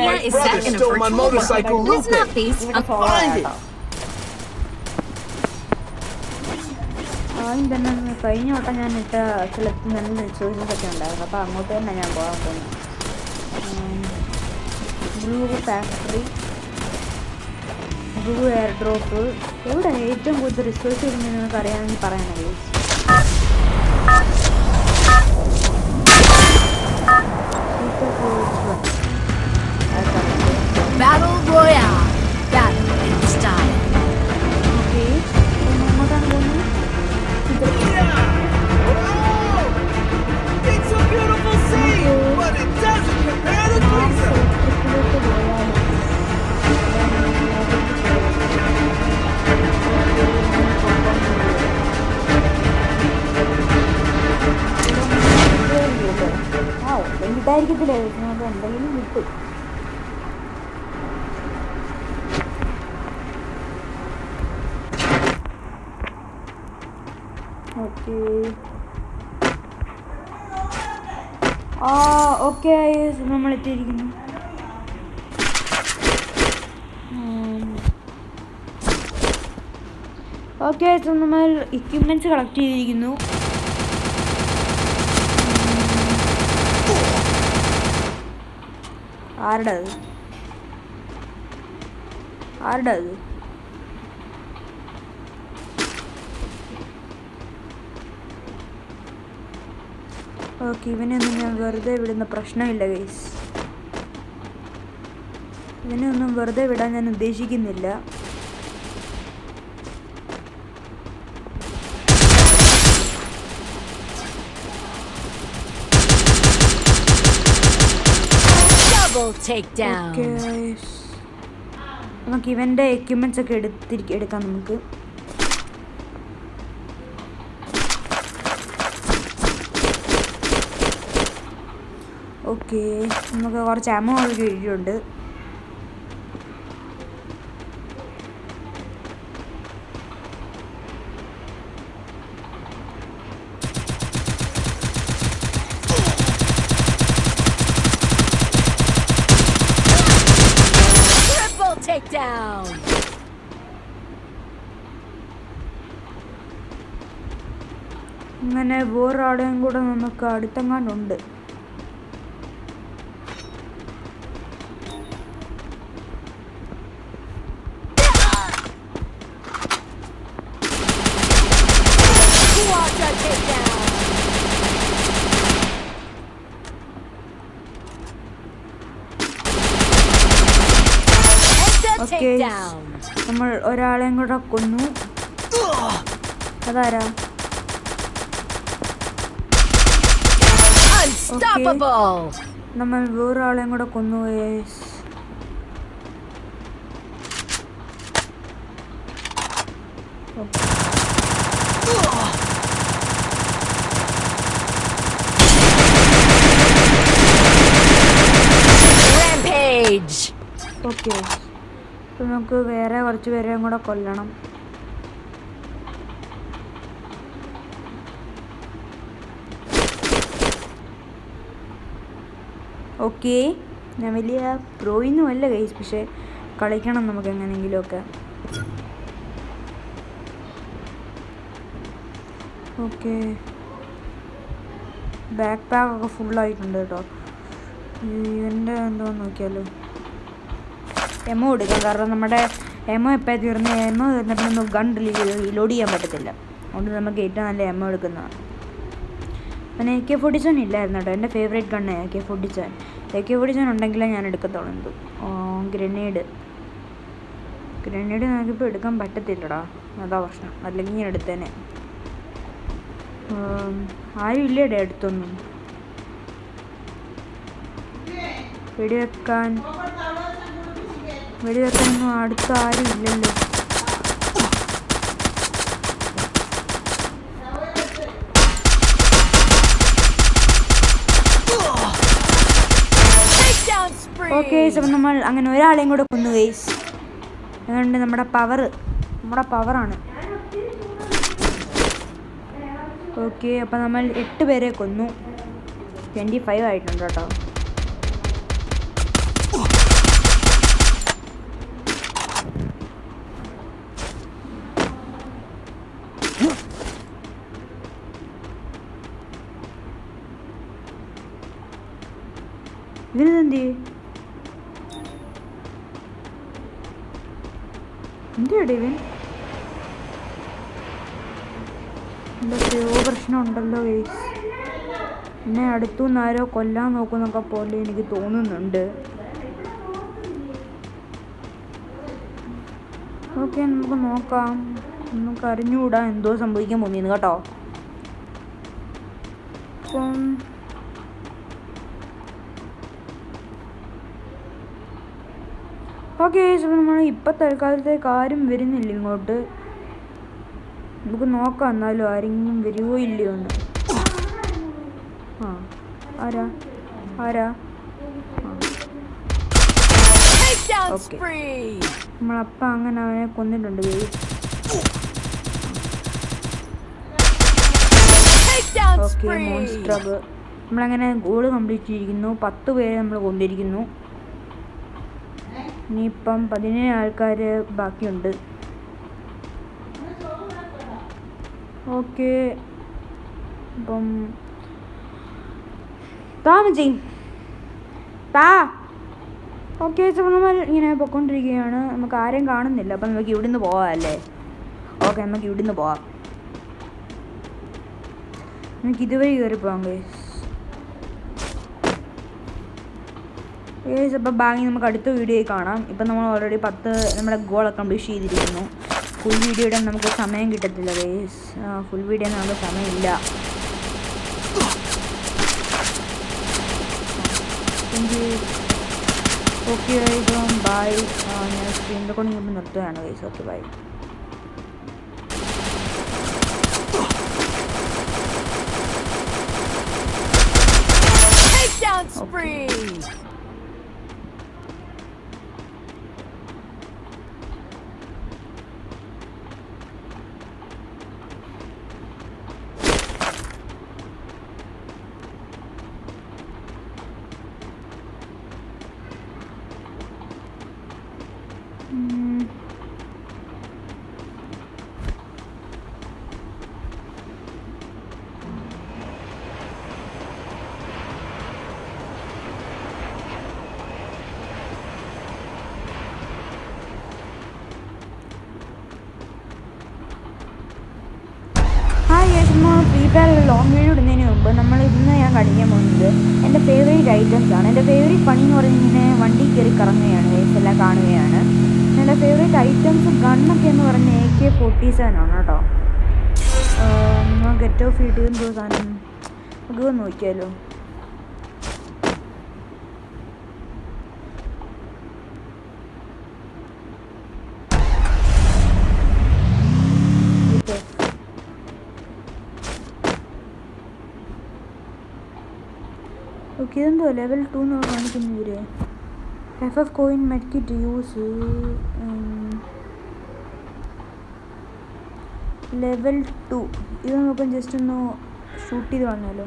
area My is brother set in a stole my virtual motorcycle, world. It's Lupe. not based ഇവിടെ on solo Find കേട്ടോ. it. ആദ്യം തന്നെ കഴിഞ്ഞ വട്ടം ഞാൻ ഇട്ട സ്ഥലത്ത് നല്ല റിസോഴ്സസ് ഒക്കെ ഉണ്ടായിരുന്നു. അപ്പോൾ അങ്ങോട്ട് തന്നെ ഞാൻ പോകാൻ പോകുന്നു. Blue factory, blue air drop. എവിടെ ഏറ്റവും കൂടുതൽ റിസോഴ്സ് കിട്ടുന്നത് നിങ്ങൾക്ക് അറിയാമെങ്കിൽ പറയാനല്ലേ. Battle Royale. Battle in style. Okay, എങ്ങോട്ടാണ് പോകുന്നത്? It's a beautiful scene, but it doesn't compare to Greece. ഇലക്ട്രിക്കിലോട്ട് പോയാൽ ഇതായിരിക്കത്തില്ലേ നമുക്ക് എന്തെങ്കിലും കിട്ടും. ഓക്കെ ഓക്കെ നമ്മൾ എത്തിയിരിക്കുന്നു. ഓക്കെ, നമ്മൾ എക്യുപ്മെൻറ്റ്സ് കളക്ട് ചെയ്തിരിക്കുന്നു. ആരുടെ അത്? ഓക്കെ, ഇവനെയൊന്നും ഞാൻ വെറുതെ വിടുന്ന പ്രശ്നമില്ല ഗൈസ്. ഇവനെയൊന്നും വെറുതെ വിടാൻ ഞാൻ ഉദ്ദേശിക്കുന്നില്ല. നമുക്ക് ഇവൻ്റെ എക്യുപ്മെൻറ്റ്സ് ഒക്കെ എടുക്കാം നമുക്ക്. ഓക്കെ, നമുക്ക് കുറച്ച് അമോ ഒക്കെ കിട്ടിയിട്ടുണ്ട്. അങ്ങനെ വേറൊരാളെയും കൂടെ നമുക്ക് അടുത്തെങ്ങാണ്ടുണ്ട്. ഓക്കെ, നമ്മൾ ഒരാളെയും കൂടെ കൊന്നു. അതാരാ? നമ്മൾ വേറൊരാളെയും കൂടെ കൊന്നു. ഓക്കെ, അപ്പോൾ നമുക്ക് വേറെ കുറച്ച് പേരെയും കൂടെ കൊല്ലണം. ഓക്കെ, ഞാൻ വലിയ പ്രോയൊന്നും അല്ല ഗൈസ്, പക്ഷേ കളിക്കണം നമുക്ക് എങ്ങനെയെങ്കിലുമൊക്കെ. ഓക്കെ, ബാക്ക് പാക്കൊക്കെ ഫുള്ളായിട്ടുണ്ട് കേട്ടോ. ഇവൻ്റെ എന്തോന്ന് നോക്കിയാലോ. എമോ എടുക്കാം, കാരണം നമ്മുടെ എമോ എപ്പോൾ എമോ തീർന്നപ്പോൾ നമുക്ക് ഗൺ ലോഡ് ചെയ്യാൻ പറ്റത്തില്ല. അതുകൊണ്ട് നമുക്ക് ഏറ്റവും നല്ല എമോ എടുക്കുന്നതാണ്. പിന്നെ AK-47 ഇല്ലായിരുന്നു കേട്ടോ, എൻ്റെ ഫേവറേറ്റ് ഗണ്ണ് AK-47. AK-47 ഉണ്ടെങ്കിലേ ഞാൻ എടുക്കത്തുള്ളൂ. എന്ത് ഗ്രനേഡ് നമുക്കിപ്പോൾ എടുക്കാൻ പറ്റത്തില്ലടാ, അതാ പ്രശ്നം. അല്ലെങ്കിൽ ഞാൻ എടുത്തേനെ. ആരും ഇല്ലേടെ അടുത്തൊന്നും വെടിവെക്കാനൊന്നും അടുത്ത് ആരും ഇല്ലല്ലോ. ഓക്കെ, അപ്പം നമ്മൾ അങ്ങനെ ഒരാളെയും കൂടെ കൊന്നു ഗൈസ്. അതുകൊണ്ട് നമ്മുടെ പവറാണ്. ഓക്കെ, അപ്പം നമ്മൾ 8 പേരെ കൊന്നു. 25 ആയിട്ടുണ്ട് കേട്ടോ. എന്തുവാടി ഇവൻ? എന്തൊക്കെയോ പ്രശ്നമുണ്ടല്ലോ ഗൈസ്. എന്നെ അടുത്തുനിന്ന് ആരോ കൊല്ലാൻ നോക്കുന്നൊക്കെ പോലെ എനിക്ക് തോന്നുന്നുണ്ട്. ഓക്കെ, നമുക്ക് നോക്കാം. നമുക്ക് അറിഞ്ഞുകൂടാ എന്തോ സംഭവിക്കാൻ പോകുന്നു കേട്ടോ. അപ്പം ഓക്കെ, നമ്മൾ ഇപ്പം തൽക്കാലത്തേക്ക് ആരും വരുന്നില്ല ഇങ്ങോട്ട്. നമുക്ക് നോക്കാം എന്നാലും ആരെങ്കിലും വരുമോ ഇല്ലയോ എന്ന്. ആരാ ആരാ? ഓക്കെ, നമ്മളപ്പം അങ്ങനെ അവനെ കൊന്നിട്ടുണ്ട്. Okay, monster. നമ്മളങ്ങനെ ഗോള് കംപ്ലീറ്റ് ചെയ്തിരിക്കുന്നു. 10 പേരെ നമ്മൾ കൊണ്ടിരിക്കുന്നു. ഇനിയിപ്പം 17 ആൾക്കാർ ബാക്കിയുണ്ട്. ഓക്കെ, അപ്പം ഓക്കെ, നമ്മൾ ഇങ്ങനെ പൊയ്ക്കൊണ്ടിരിക്കുകയാണ്. നമുക്ക് ആരെയും കാണുന്നില്ല. അപ്പം നമുക്ക് ഇവിടുന്ന് പോവാം അല്ലേ? ഓക്കെ, നമുക്ക് ഇവിടുന്ന് പോവാം. നമുക്ക് ഇതുവരെ കയറി പോകാം ഗൈസ്. അപ്പോൾ ബാക്കി നമുക്ക് അടുത്ത വീഡിയോയിൽ കാണാം. ഇപ്പം നമ്മൾ ഓൾറെഡി 10 നമ്മുടെ ഗോളൊക്കെ കംപ്ലീറ്റ് ചെയ്തിരിക്കുന്നു. ഫുൾ വീഡിയോ ഇടാൻ നമുക്ക് സമയം കിട്ടത്തില്ല ഗൈസ്. ഫുൾ വീഡിയോ നമുക്ക് സമയമില്ല. Okay guys, bye. ഞാൻ സ്ക്രീൻ റെക്കോർഡിംഗ് ഇപ്പം നിർത്തുകയാണ് guys. Okay, bye. Free Fire long video ഇടുന്നതിന് മുമ്പ് ഇന്ന് ഞാൻ കാണിക്കാൻ പോകുന്നത് എൻ്റെ ഫേവറേറ്റ് ഐറ്റംസ് ആണ്. എൻ്റെ ഫേവറേറ്റ് പണി എന്ന് പറഞ്ഞാൽ ഇങ്ങനെ വണ്ടി കയറി കറങ്ങുകയാണ്, എല്ലാം കാണുകയാണ്. എൻ്റെ ഫേവറേറ്റ് ഐറ്റംസ് ഗണ്ണൊക്കെ എന്ന് പറഞ്ഞാൽ AK-47 ആണ് കേട്ടോ. നമുക്ക് ഏറ്റവും ഫീഡ് എന്തോ സാധനം നമുക്ക് നോക്കിയാലോ. ഓക്കെ, ഇതെന്തോ ലെവൽ 2 എന്ന് കാണിക്കുന്നു ഇവര്. FF coin medkit use level 2. ഇത് നമുക്ക് ജസ്റ്റ് ഒന്ന് ഷൂട്ട് ചെയ്ത് വന്നാലോ.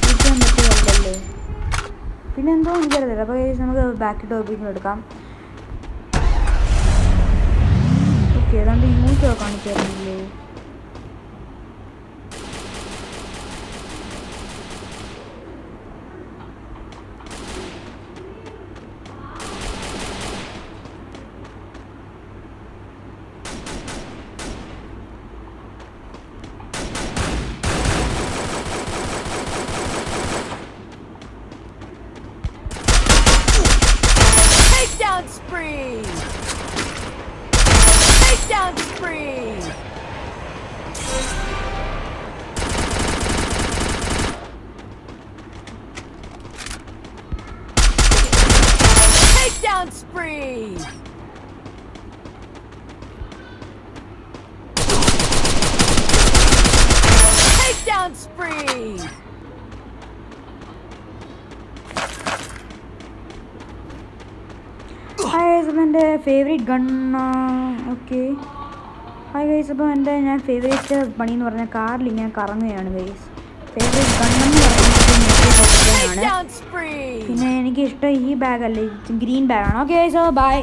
ഷൂട്ട് ചെയ്യാൻ പറ്റുമല്ലേ? പിന്നെ എന്തോ എനിക്കറിയില്ല. അപ്പോൾ നമുക്ക് ബാക്ക് ടോപ്പിക്ക് എടുക്കാം. ഓക്കെ, ഏതാണ്ട് യൂസ് കാണിച്ചു തരുന്നില്ലേ? Spree! Takedown spree! Takedown spree! Takedown spree! Hi guys, അപ്പോൾ എൻ്റെ ഫേവറേറ്റ് ഗണ്ണ. Okay, hi guys. അപ്പോൾ ഞാൻ ഫേവറേറ്റ് പണി എന്ന് പറഞ്ഞാൽ കാറിൽ ഇങ്ങനെ കറങ്ങുകയാണ് ഗൈസ്. ഫേവറേറ്റ് ഗണ്ണെന്ന് പറയുന്നത് ആണ്. പിന്നെ എനിക്ക് ഇഷ്ടം ഈ ബാഗല്ലേ, ഗ്രീൻ ബാഗാണ്. Okay guys, by.